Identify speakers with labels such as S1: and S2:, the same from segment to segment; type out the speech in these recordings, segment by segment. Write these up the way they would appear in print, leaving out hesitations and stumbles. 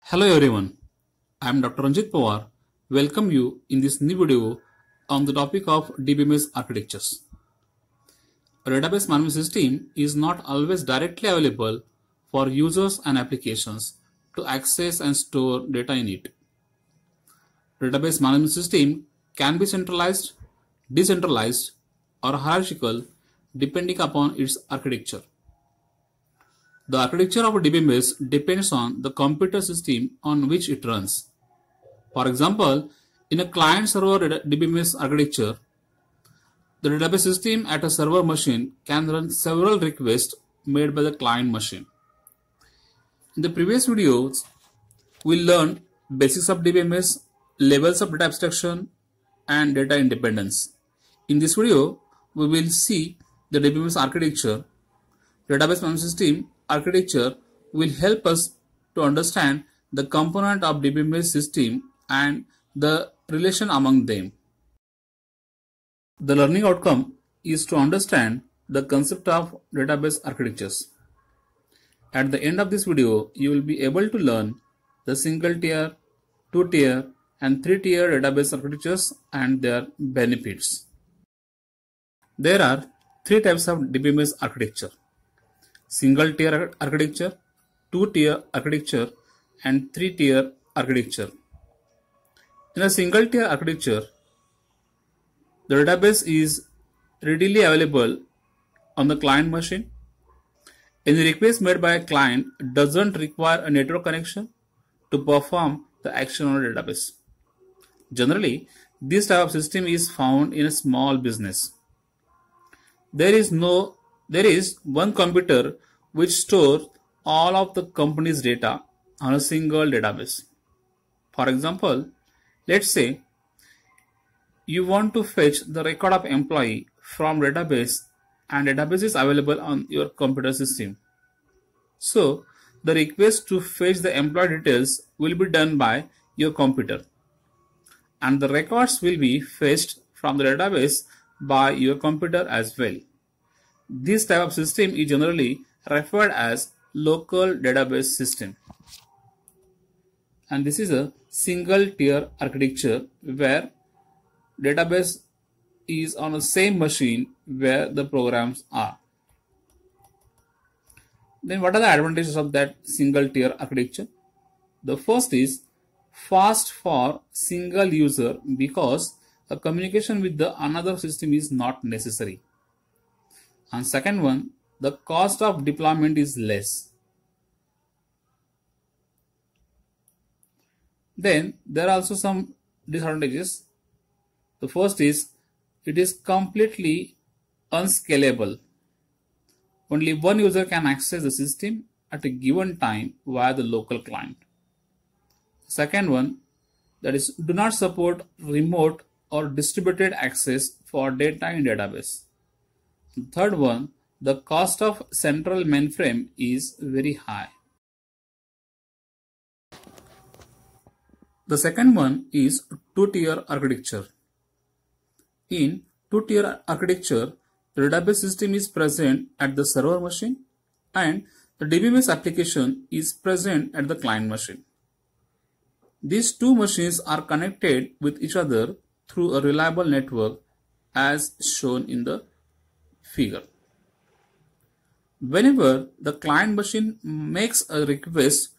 S1: Hello everyone, I am Dr. Ranjit Pawar. Welcome you in this new video on the topic of DBMS architectures. A database management system is not always directly available for users and applications to access and store data in it. Database management system can be centralized, decentralized, or hierarchical depending upon its architecture. The architecture of a DBMS depends on the computer system on which it runs. For example, in a client-server DBMS architecture, the database system at a server machine can run several requests made by the client machine. In the previous videos, we learned basics of DBMS, levels of data abstraction, and data independence. In this video, we will see the DBMS architecture. Database management system architecture will help us to understand the component of DBMS system and the relation among them. The learning outcome is to understand the concept of database architectures. At the end of this video, you will be able to learn the single tier, two tier, and three tier database architectures and their benefits. There are three types of DBMS architecture: single tier architecture, two tier architecture, and three tier architecture. In a single tier architecture, the database is readily available on the client machine. Any request made by a client doesn't require a network connection to perform the action on a database. Generally, this type of system is found in a small business. There is one computer which stores all of the company's data on a single database. For example, let's say you want to fetch the record of employee from database and database is available on your computer system. So, the request to fetch the employee details will be done by your computer, and the records will be fetched from the database by your computer as well. This type of system is generally referred as local database system. And this is a single tier architecture where database is on the same machine where the programs are. Then what are the advantages of that single tier architecture? The first is fast for single user because a communication with the another system is not necessary. And second one, the cost of deployment is less. Then there are also some disadvantages. The first is it is completely unscalable. Only one user can access the system at a given time via the local client. Second one, that is, do not support remote or distributed access for data in database. Third one, the cost of central mainframe is very high. The second one is two-tier architecture. In two-tier architecture, the database system is present at the server machine and the DBMS application is present at the client machine. These two machines are connected with each other through a reliable network as shown in the figure. Whenever the client machine makes a request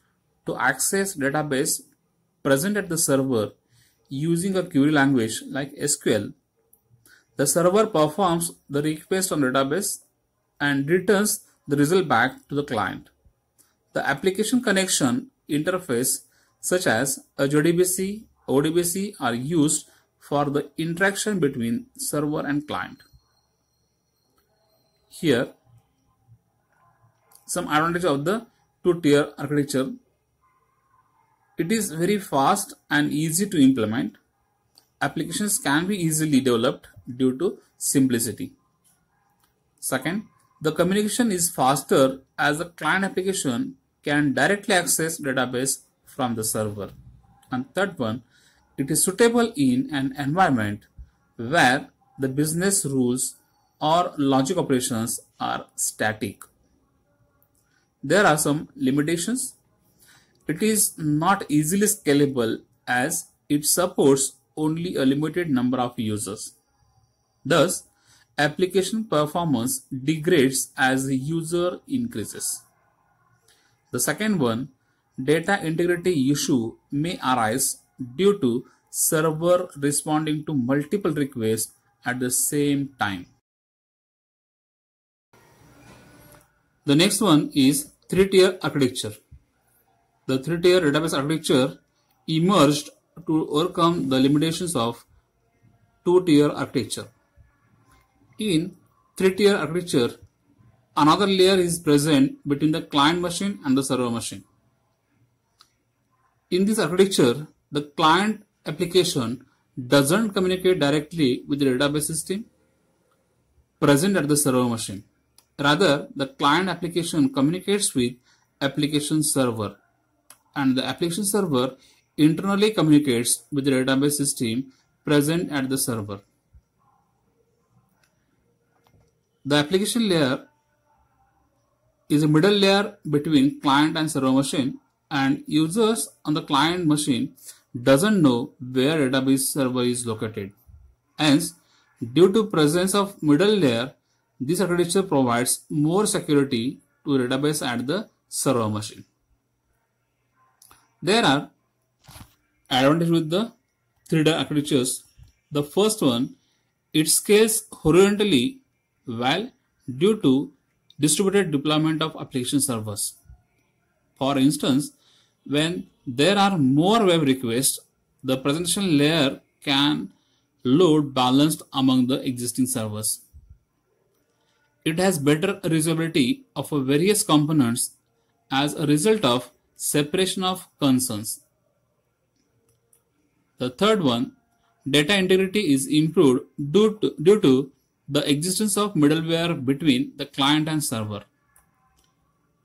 S1: to access database present at the server using a query language like SQL, the server performs the request on database and returns the result back to the client. The application connection interface such as a JDBC, ODBC are used for the interaction between server and client. Here, some advantage of the two-tier architecture. It is very fast and easy to implement. Applications can be easily developed due to simplicity. Second, the communication is faster as the client application can directly access database from the server. And third one, it is suitable in an environment where the business rules or logic operations are static. There are some limitations. it is not easily scalable as it supports only a limited number of users. Thus, application performance degrades as the user increases. The second one, data integrity issue may arise due to server responding to multiple requests at the same time. The next one is three-tier architecture. The three-tier database architecture emerged to overcome the limitations of two-tier architecture. In three-tier architecture, another layer is present between the client machine and the server machine. In this architecture, the client application doesn't communicate directly with the database system present at the server machine. Rather, the client application communicates with application server, and the application server internally communicates with the database system present at the server. The application layer is a middle layer between client and server machine, and users on the client machine doesn't know where database server is located. Hence, due to presence of middle layer, this architecture provides more security to database at the server machine. There are advantages with the three-tier architectures. The first one, it scales horizontally well due to distributed deployment of application servers. For instance, when there are more web requests, the presentation layer can load balanced among the existing servers. It has better reusability of various components as a result of separation of concerns. The third one, data integrity is improved due to the existence of middleware between the client and server.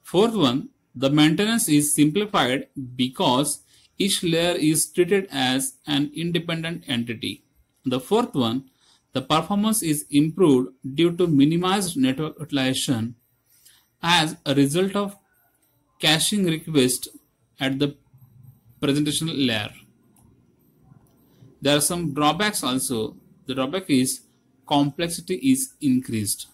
S1: Fourth one, the maintenance is simplified because each layer is treated as an independent entity. The fourth one, the performance is improved due to minimized network utilization as a result of caching requests at the presentation layer. There are some drawbacks also. The drawback is complexity is increased.